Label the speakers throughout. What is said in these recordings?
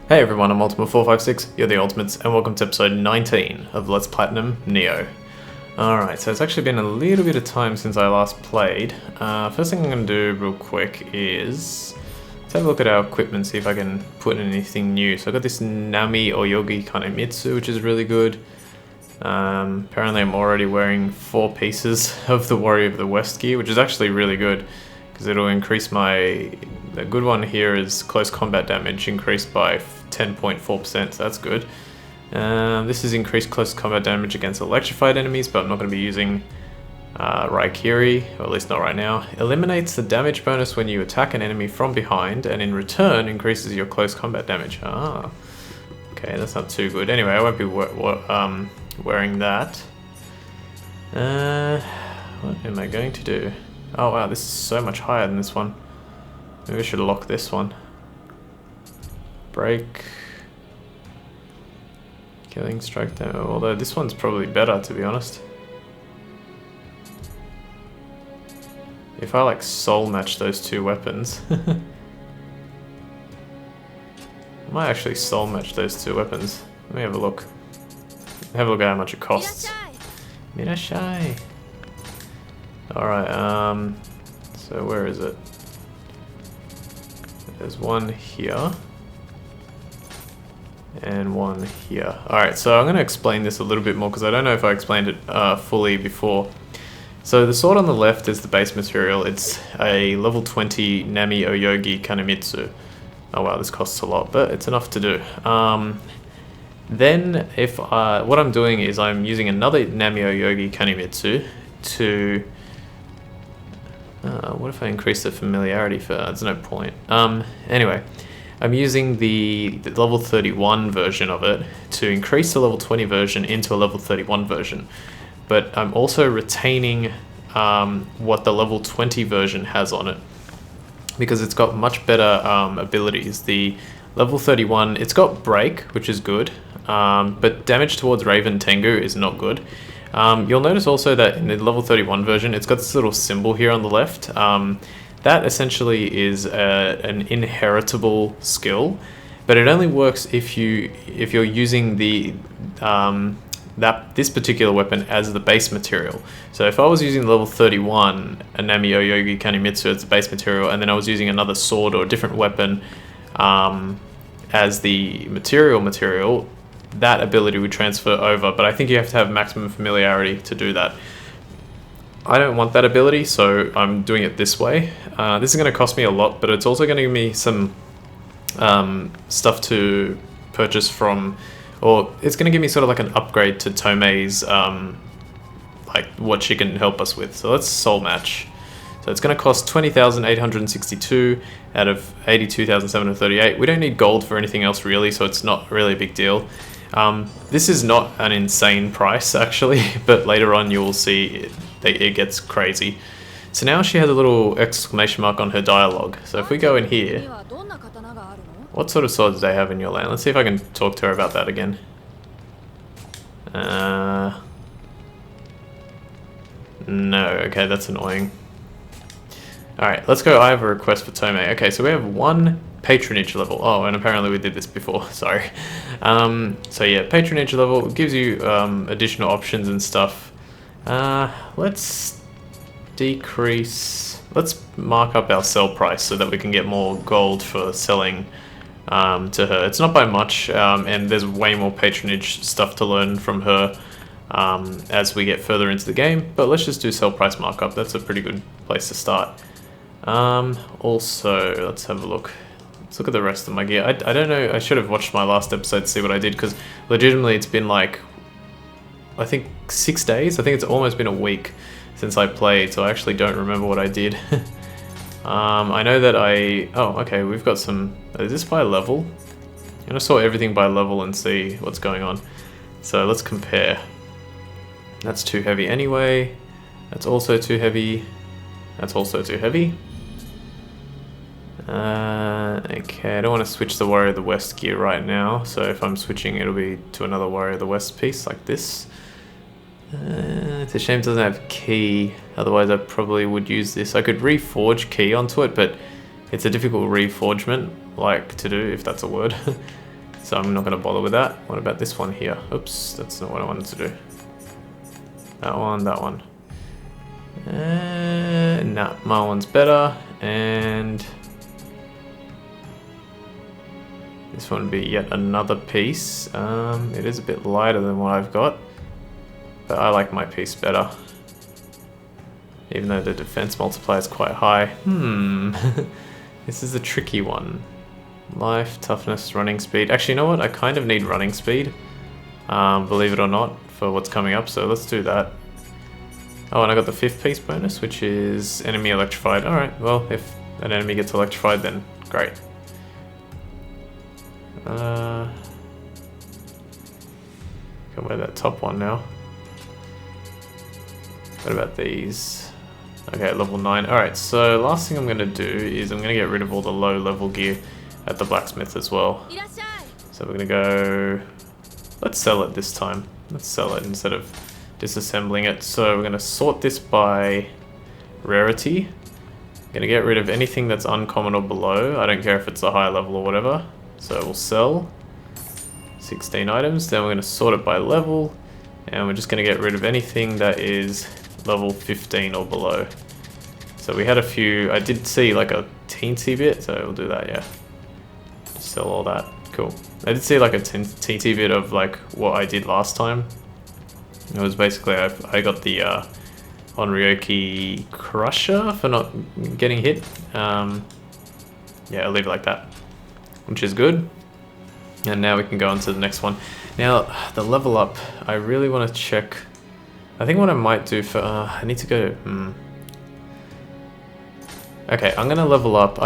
Speaker 1: Hey everyone, I'm Ultimate456, you're the Ultimates, and welcome to episode 19 of Let's Platinum Nioh. Alright, so it's actually been a little bit of time since I last played. First thing I'm going to do real quick is let's have a look at our equipment, see if I can put in anything new. So I've got this Nami Oyogi Kanemitsu, which is really good. Apparently I'm already wearing 4 pieces of the Warrior of the West gear, which is actually really good, because it'll increase my... The good one here is close combat damage increased by 10.4%, so that's good. This is increased close combat damage against electrified enemies, but I'm not going to be using Raikiri, or at least not right now. Eliminates the damage bonus when you attack an enemy from behind, and in return increases your close combat damage. Ah, okay, that's not too good. Anyway, I won't be wearing that. What am I going to do? Oh wow, this is so much higher than this one. Maybe I should lock this one. Break. Killing strike down. Although this one's probably better, to be honest. If I like soul match those two weapons. I might actually soul match those two weapons. Let me have a look. Have a look at how much it costs. Mirashai. Alright, so where is it? There's one here. And one here. Alright, so I'm going to explain this a little bit more because I don't know if I explained it fully before. So the sword on the left is the base material. It's a level 20 Nami Oyogi Kanemitsu. Oh wow, this costs a lot, but it's enough to do. Then if what I'm doing is I'm using another Nami Oyogi Kanemitsu to... what if I increase the familiarity for... There's no point. Anyway, I'm using the level 31 version of it to increase the level 20 version into a level 31 version. But I'm also retaining what the level 20 version has on it, because it's got much better abilities. The level 31, it's got break, which is good, but damage towards Raven Tengu is not good. You'll notice also that in the level 31 version, it's got this little symbol here on the left. That essentially is an inheritable skill, but it only works if you're using this particular weapon as the base material. So if I was using level 31 a Nami Oyogi Kanemitsu as the base material, and then I was using another sword or a different weapon as the material, that ability would transfer over, but I think you have to have maximum familiarity to do that. I don't want that ability, so I'm doing it this way. This is going to cost me a lot, but it's also going to give me some stuff to purchase from, or it's going to give me sort of like an upgrade to Tomei's, like what she can help us with. So let's soul match. So it's going to cost 20,862 out of 82,738. We don't need gold for anything else really, so it's not really a big deal. This is not an insane price actually, but later on you will see it gets crazy. So now she has a little exclamation mark on her dialogue. So if we go in here, what sort of swords do they have in your land? Let's see if I can talk to her about that again. No, okay, that's annoying. Alright, let's go. I have a request for Tomei. Okay, so we have one patronage level. Oh, and apparently we did this before, sorry. So yeah, patronage level gives you additional options and stuff. Let's decrease... Let's mark up our sell price so that we can get more gold for selling to her. It's not by much, and there's way more patronage stuff to learn from her as we get further into the game, but let's just do sell price markup. That's a pretty good place to start. Also, let's have a look. Let's look at the rest of my gear. I don't know, I should have watched my last episode to see what I did, because legitimately it's been like, I think 6 days? I think it's almost been a week since I played, so I actually don't remember what I did. I know that oh, okay, we've got some... Is this by level? I'm gonna sort everything by level and see what's going on. So let's compare. That's too heavy anyway. That's also too heavy. That's also too heavy. Okay, I don't want to switch the Warrior of the West gear right now, so if I'm switching it'll be to another Warrior of the West piece like this. It's a shame it doesn't have key, otherwise I probably would use this. I could reforge key onto it, but it's a difficult reforgement, like, to do, if that's a word. So I'm not going to bother with that. What about this one here? Oops, that's not what I wanted to do. That one, that one. Nah, my one's better. And this one would be yet another piece. It is a bit lighter than what I've got, but I like my piece better. Even though the defense multiplier is quite high. This is a tricky one. Life, toughness, running speed. Actually, you know what? I kind of need running speed, believe it or not, for what's coming up. So let's do that. Oh, and I got the 5th piece bonus, which is enemy electrified. Alright, well, if an enemy gets electrified, then great. Can wear that top one now. What about these? Okay, level 9. Alright, so last thing I'm going to do is I'm going to get rid of all the low level gear at the blacksmith as well. So we're going to go... Let's sell it this time. Let's sell it instead of disassembling it. So we're going to sort this by rarity. Going to get rid of anything that's uncommon or below. I don't care if it's a high level or whatever. So we'll sell 16 items. Then we're going to sort it by level. And we're just going to get rid of anything that is level 15 or below. So we had a few... I did see like a teensy bit. So we'll do that, yeah. Sell all that. Cool. I did see like a teensy bit of like what I did last time. It was basically I got the Onryoki Crusher for not getting hit. Yeah, I'll leave it like that, which is good. And now we can go on to the next one. Now the level up, I really want to check. I think what I might do for I need to go. Okay, I'm gonna level up.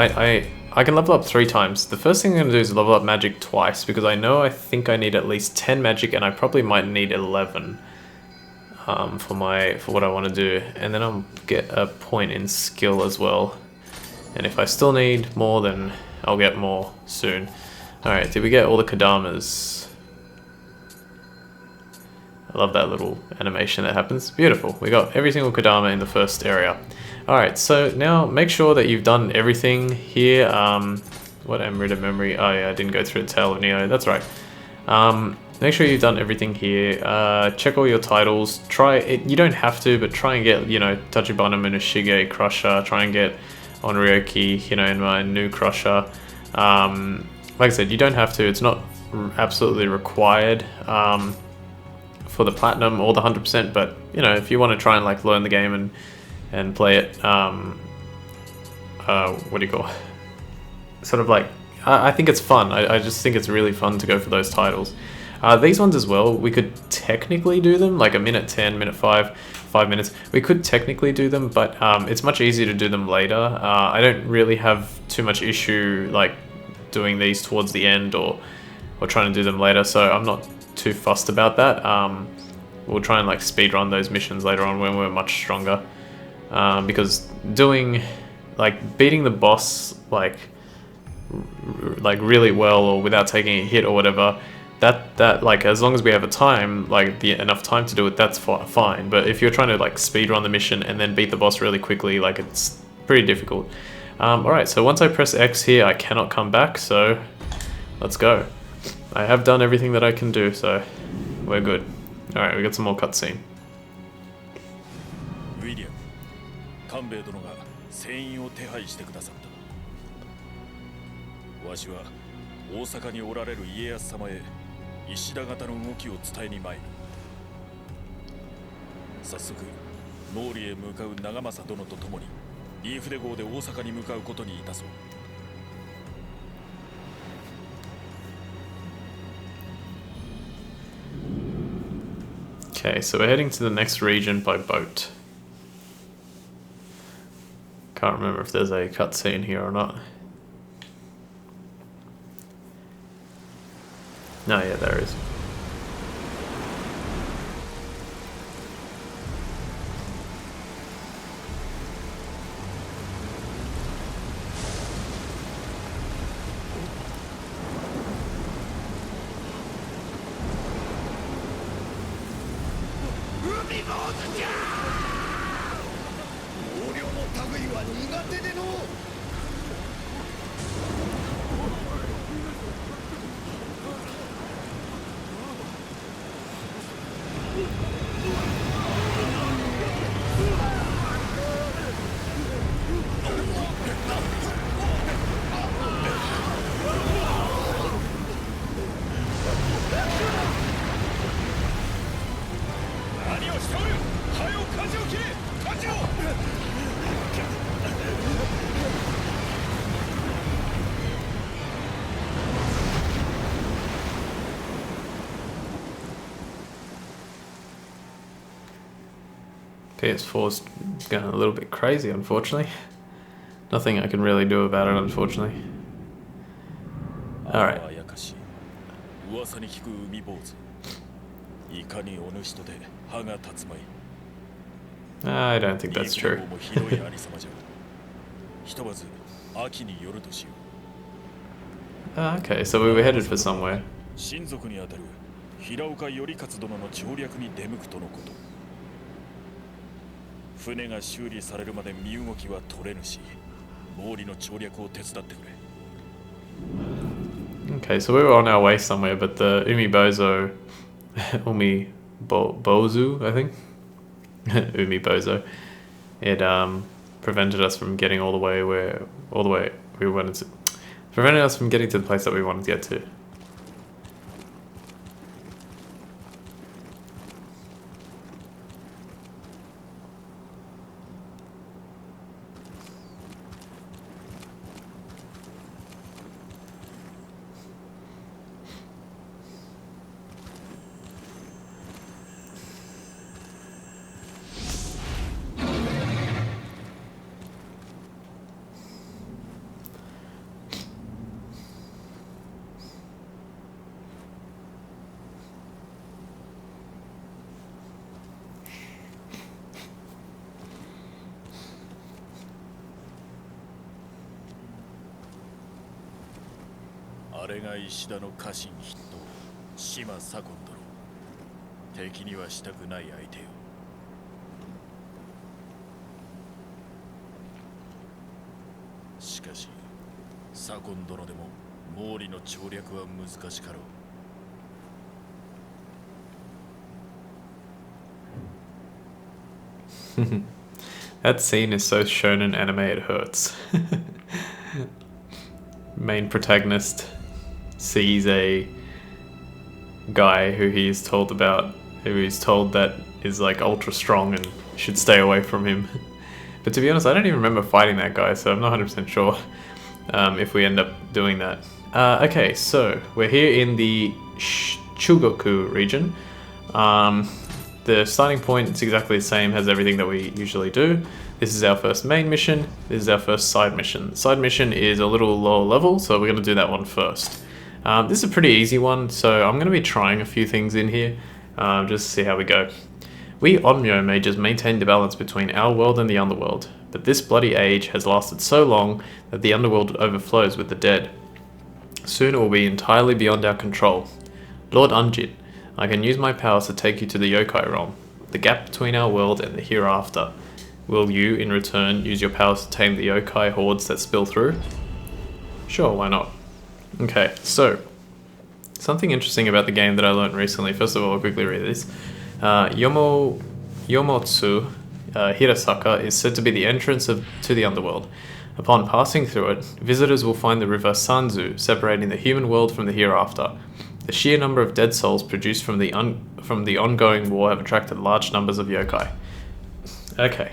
Speaker 1: I can level up 3 times. The first thing I'm going to do is level up magic twice, because I think I need at least 10 magic, and I probably might need 11 for what I want to do. And then I'll get a point in skill as well. And if I still need more, then I'll get more soon. Alright, did we get all the Kadamas? I love that little animation that happens. Beautiful. We got every single Kadama in the first area. Alright, so now make sure that you've done everything here. What Amrita memory? Oh yeah, I didn't go through the Tale of Nioh. That's right. Make sure you've done everything here. Check all your titles. Try it. You don't have to, but try and get, you know, Tachibana Minoshige Crusher. Try and get Onryoki, you know, in my new Crusher. Like I said, you don't have to. It's not absolutely required for the platinum or the 100%. But you know, if you want to try and like learn the game and play it, what do you call it? Sort of like, I think it's fun. I just think it's really fun to go for those titles. These ones as well, we could technically do them, like a minute 10, minute 5, 5 minutes. We could technically do them, but it's much easier to do them later. I don't really have too much issue like doing these towards the end or trying to do them later, so I'm not too fussed about that. We'll try and like speed run those missions later on when we're much stronger. Because doing, like, beating the boss like really well or without taking a hit or whatever, that like, as long as we have a time, like enough time to do it, that's fine. But if you're trying to like speed run the mission and then beat the boss really quickly, like, it's pretty difficult. Alright, so once I press X here, I cannot come back, so let's go. I have done everything that I can do, so we're good. Alright, we got some more cutscene.
Speaker 2: 官兵殿が船員を手配してくださった。わしは大阪におられる家康様へ石田方の動きを伝えに参る。早速毛利へ向かう長政殿と共に新筆号で大阪に向かうことにいたそう。
Speaker 1: Okay, so we're heading to the next region by boat. Can't remember if there's a cutscene here or not. No, yeah, there is. PS4's going a little bit crazy, unfortunately. Nothing I can really do about it, unfortunately. Alright. I don't think that's true. Okay, so we were headed for somewhere.
Speaker 2: 親族にあたる平岡頼勝殿の調略に出向くとのこと。船が修理されるまで身動きは取れぬし、毛利の調略を手伝ってくれ。
Speaker 1: Okay, so we were on our way somewhere, but the Umibozu, Bozu, I think, Umibozu, it prevented us from getting all the way we wanted to, prevented us from getting to the place that we wanted to get to. That scene is so shonen anime it hurts. Main protagonist sees a guy who he's told that is like ultra strong and should stay away from him. But to be honest, I don't even remember fighting that guy, so I'm not 100% sure if we end up doing that. Okay, so we're here in the Chugoku region. The starting point is exactly the same, has everything that we usually do. This is our first main mission, this is our first side mission. Side mission is a little lower level, so we're going to do that one first. This is a pretty easy one, so I'm going to be trying a few things in here, just to see how we go. We Onmyo mages maintain the balance between our world and the underworld, but this bloody age has lasted so long that the underworld overflows with the dead. Soon it will be entirely beyond our control. Lord Unjit, I can use my powers to take you to the yokai realm, the gap between our world and the hereafter. Will you, in return, use your powers to tame the yokai hordes that spill through? Sure, why not? Okay, so, something interesting about the game that I learned recently. First of all, I'll quickly read this. Yomotsu Hirasaka is said to be the entrance to the underworld. Upon passing through it, visitors will find the river Sanzu separating the human world from the hereafter. The sheer number of dead souls produced from the ongoing war have attracted large numbers of yokai. Okay,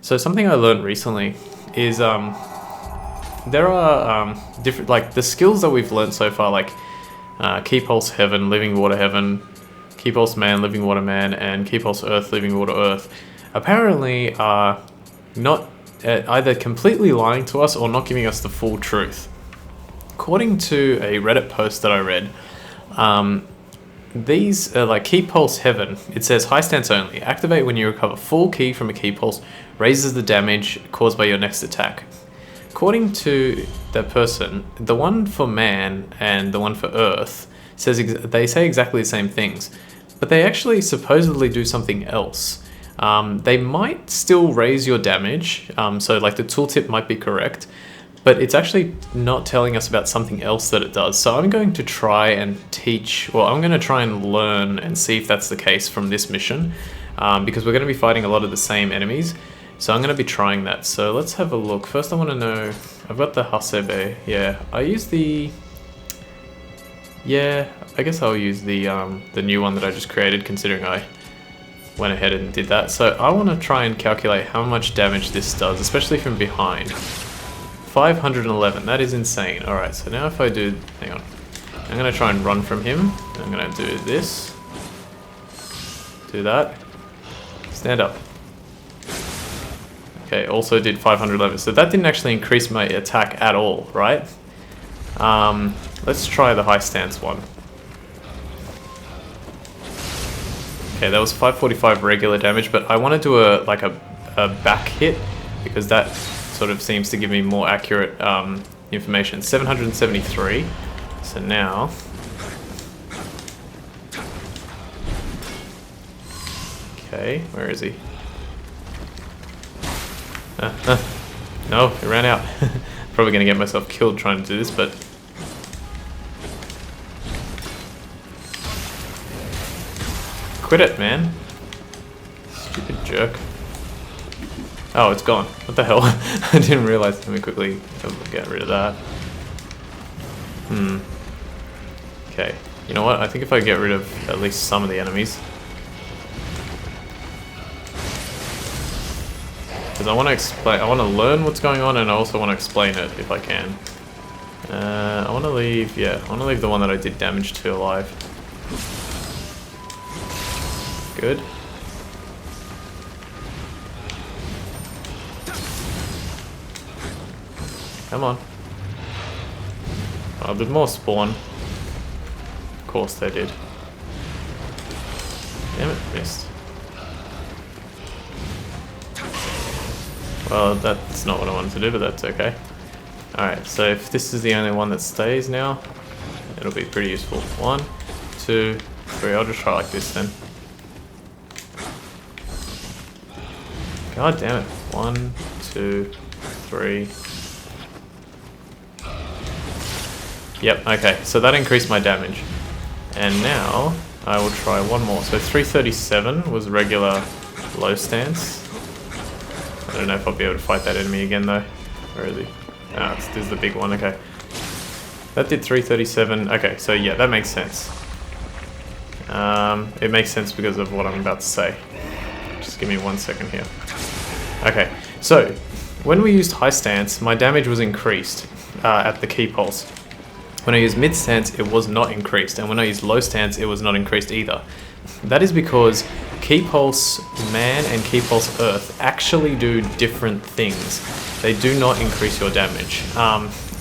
Speaker 1: so something I learned recently is there are different, like the skills that we've learned so far, like Key Pulse Heaven, Living Water Heaven, Key Pulse Man, Living Water Man, and Key Pulse Earth, Living Water Earth, apparently are not either completely lying to us or not giving us the full truth. According to a Reddit post that I read, these are like Key Pulse Heaven. It says high stance only. Activate when you recover full ki from a key pulse. Raises the damage caused by your next attack. According to that person, the one for man and the one for earth they say exactly the same things, but they actually supposedly do something else. They might still raise your damage, so like the tooltip might be correct, but it's actually not telling us about something else that it does. So I'm going to try and teach, well, I'm going to try and learn and see if that's the case from this mission, because we're going to be fighting a lot of the same enemies. So I'm going to be trying that. So let's have a look. First I want to know, I've got the Hasebe. Yeah, I use the, yeah, I guess I'll use the new one that I just created, considering I went ahead and did that. So I want to try and calculate how much damage this does, especially from behind. 511, that is insane. Alright, so now if I do, hang on, I'm going to try and run from him. I'm going to do this, do that, stand up. Okay, also did 511, so that didn't actually increase my attack at all, right? Let's try the high stance one. Okay, that was 545 regular damage, but I want to do a back hit, because that sort of seems to give me more accurate information. 773. So now, okay, where is he? No, he ran out. Probably gonna get myself killed trying to do this, but quit it, man. Stupid jerk. Oh, it's gone. What the hell? I didn't realize. Let me quickly get rid of that. Okay. You know what? I think if I get rid of at least some of the enemies, because I want to explain. I want to learn what's going on, and I also want to explain it if I can. I want to leave. Yeah, I want to leave the one that I did damage to alive. Good. Come on. Oh, did more spawn? Of course they did. Damn it, missed. Well, that's not what I wanted to do, but that's okay. Alright, so if this is the only one that stays now, it'll be pretty useful. 1, 2, 3. I'll just try like this then. God damn it. 1, 2, 3. Yep, okay, so that increased my damage. And now I will try one more. So 337 was regular low stance. I don't know if I'll be able to fight that enemy again though. Where is he? Ah, this is the big one, okay. That did 337. Okay, so yeah, that makes sense. It makes sense because of what I'm about to say. Just give me 1 second here. Okay, so when we used high stance, my damage was increased at the key pulse. When I used mid stance, it was not increased, and when I used low stance, it was not increased either. That is because Key Pulse Man and Key Pulse Earth actually do different things. They do not increase your damage.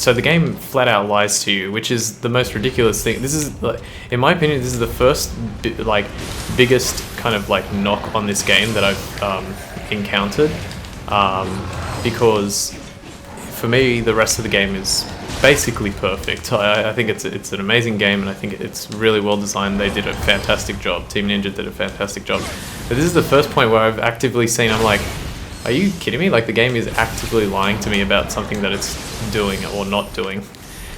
Speaker 1: So the game flat out lies to you, which is the most ridiculous thing. This is, in my opinion, this is the first biggest kind of knock on this game that I've encountered, because for me the rest of the game is basically perfect. I think it's an amazing game, and I think it's really well designed. They did a fantastic job. Team Ninja did a fantastic job. But this is the first point where I've actively seen, I'm like, are you kidding me? Like, the game is actively lying to me about something that it's doing or not doing.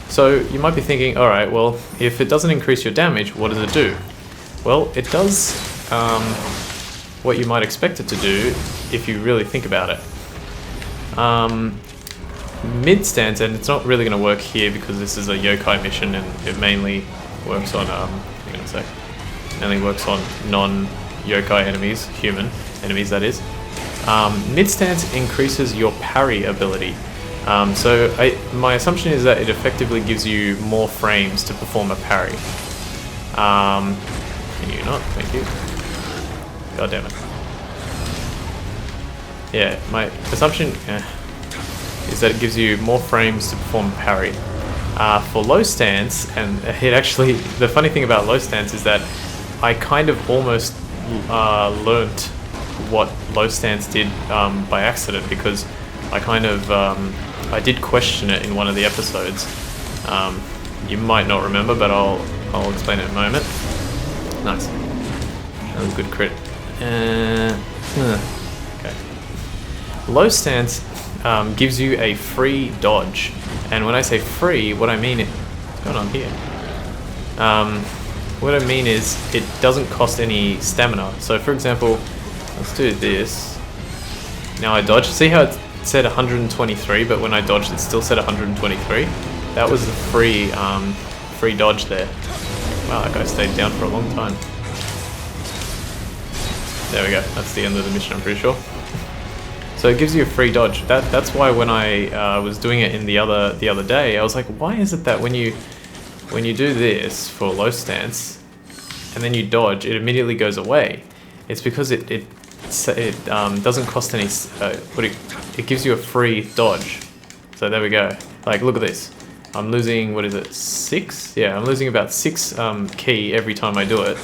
Speaker 1: So you might be thinking, alright, well, if it doesn't increase your damage, what does it do? Well, it does what you might expect it to do if you really think about it. Mid stance, and it's not really going to work here because this is a yokai mission and it mainly works on mainly works on non-yokai enemies, human enemies that is. Mid stance increases your parry ability. My assumption is that it effectively gives you more frames to perform a parry. Can you not? Thank you. God damn it. Yeah, my assumption is that it gives you more frames to perform a parry. For low stance, and it actually, the funny thing about low stance is that I kind of almost learnt what low stance did by accident, because I kind of, I did question it in one of the episodes. You might not remember, but I'll explain it in a moment. Nice. That was a good crit. Okay. Low stance, gives you a free dodge. And when I say free, what I mean what's going on here? What I mean is it doesn't cost any stamina. So for example, let's do this. Now I dodge. See how it said 123, but when I dodged it still said 123? That was the free dodge there. Wow, that guy stayed down for a long time. There we go. That's the end of the mission, I'm pretty sure. So it gives you a free dodge. That's why when I was doing it in the other day, I was like, why is it that when you do this for low stance and then you dodge, it immediately goes away? It's because it doesn't cost any. It gives you a free dodge. So there we go. Like, look at this. I'm losing, what is it, 6? Yeah, I'm losing about 6 ki every time I do it.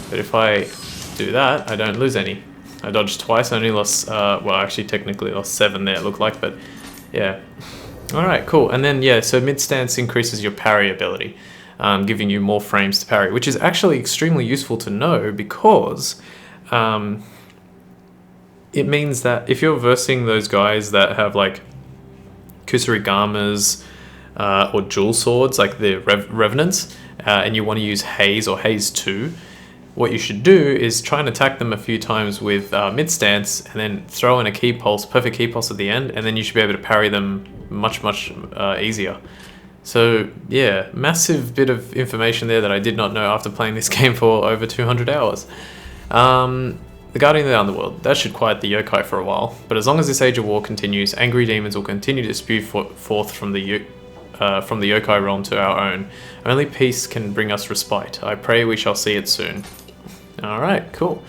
Speaker 1: But if I do that, I don't lose any. I dodged twice, I only lost, well, actually technically lost 7 there, it looked like, but yeah. Alright, cool. And then, yeah, so mid-stance increases your parry ability, giving you more frames to parry, which is actually extremely useful to know because it means that if you're versing those guys that have, like, Kusarigamas, or dual swords, like the Revenants, and you want to use Haze or Haze 2, what you should do is try and attack them a few times with mid-stance, and then throw in a key pulse, perfect key pulse at the end, and then you should be able to parry them much easier. So yeah, massive bit of information there that I did not know after playing this game for over 200 hours. The Guardian of the Underworld, that should quiet the yokai for a while, but as long as this Age of War continues, angry demons will continue to spew forth from the yokai realm to our own. Only peace can bring us respite. I pray we shall see it soon. Alright, cool.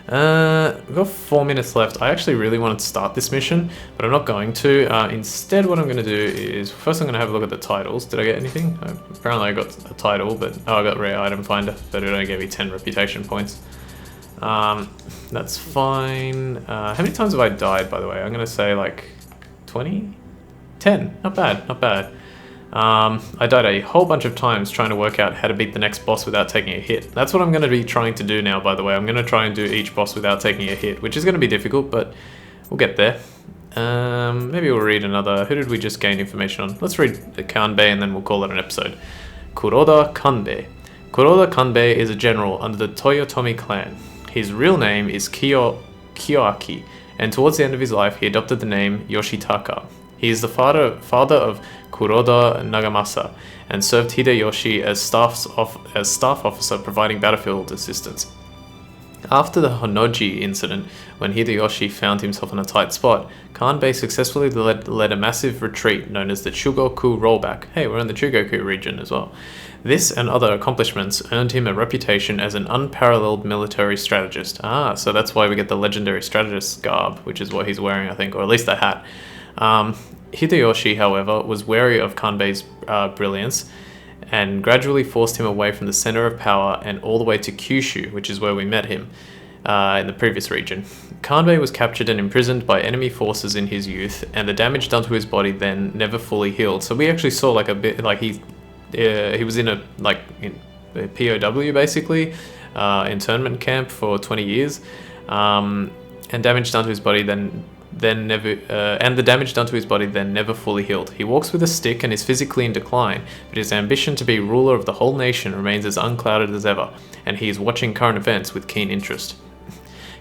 Speaker 1: We've got 4 minutes left. I actually really wanted to start this mission, but I'm not going to. Instead, what I'm going to do is, first I'm going to have a look at the titles. Did I get anything? Apparently I got a title, but oh, I got Rare Item Finder, but it only gave me 10 reputation points. That's fine. How many times have I died, by the way? I'm going to say like 20? 10. Not bad, not bad. I died a whole bunch of times trying to work out how to beat the next boss without taking a hit. That's what I'm going to be trying to do now, by the way. I'm going to try and do each boss without taking a hit, which is going to be difficult, but we'll get there. Maybe we'll read another. Who did we just gain information on? Let's read Kanbei and then we'll call it an episode. Kuroda Kanbei. Kuroda Kanbei is a general under the Toyotomi clan. His real name is Kiyoaki, and towards the end of his life he adopted the name Yoshitaka. He is the father of Kuroda Nagamasa and served Hideyoshi as staff officer providing battlefield assistance. After the Honnoji incident, when Hideyoshi found himself in a tight spot, Kanbei successfully led a massive retreat known as the Chugoku rollback. Hey, we're in the Chugoku region as well. This and other accomplishments earned him a reputation as an unparalleled military strategist. Ah, so that's why we get the legendary strategist garb, which is what he's wearing, I think, or at least the hat. Hideyoshi, however, was wary of Kanbei's brilliance and gradually forced him away from the center of power and all the way to Kyushu, which is where we met him in the previous region. Kanbei was captured and imprisoned by enemy forces in his youth, and the damage done to his body then never fully healed. So we actually saw like a bit, like he was in a POW basically, internment camp for 20 years, and damage done to his body then the damage done to his body then never fully healed. He walks with a stick and is physically in decline, but his ambition to be ruler of the whole nation remains as unclouded as ever, and he is watching current events with keen interest.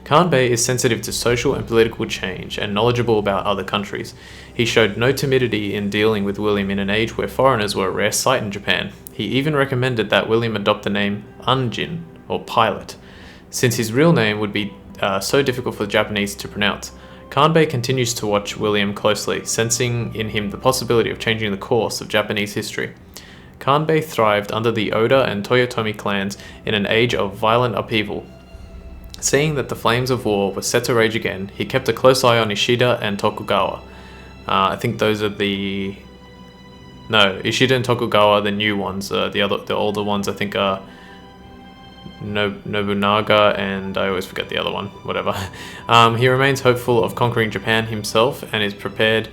Speaker 1: Kanbei is sensitive to social and political change and knowledgeable about other countries. He showed no timidity in dealing with William in an age where foreigners were a rare sight in Japan. He even recommended that William adopt the name Anjin, or pilot, since his real name would be so difficult for the Japanese to pronounce. Kanbei continues to watch William closely, sensing in him the possibility of changing the course of Japanese history. Kanbei thrived under the Oda and Toyotomi clans in an age of violent upheaval. Seeing that the flames of war were set to rage again, he kept a close eye on Ishida and Tokugawa. I think those are the... No, Ishida and Tokugawa are the new ones. The older ones I think are Nobunaga, and I always forget the other one, whatever. He remains hopeful of conquering Japan himself and is prepared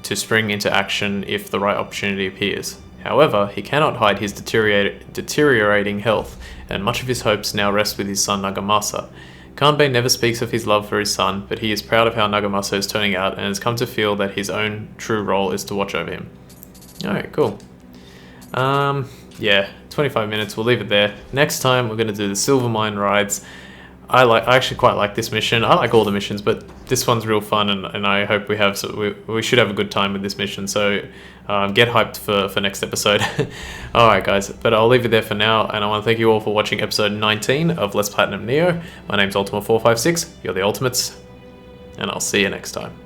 Speaker 1: to spring into action if the right opportunity appears. However, he cannot hide his deteriorating health, and much of his hopes now rest with his son Nagamasa. Kanbei never speaks of his love for his son, but he is proud of how Nagamasa is turning out and has come to feel that his own true role is to watch over him. Alright, cool. Yeah, 25 minutes, we'll leave it there. Next time we're going to do the Silver Mine rides. I actually quite like this mission. I like all the missions, but this one's real fun, and I hope we should have a good time with this mission. So get hyped for next episode. Alright guys, but I'll leave it there for now, and I want to thank you all for watching episode 19 of Let's Platinum Nioh. My name's Ultima456, you're the Ultimates, and I'll see you next time.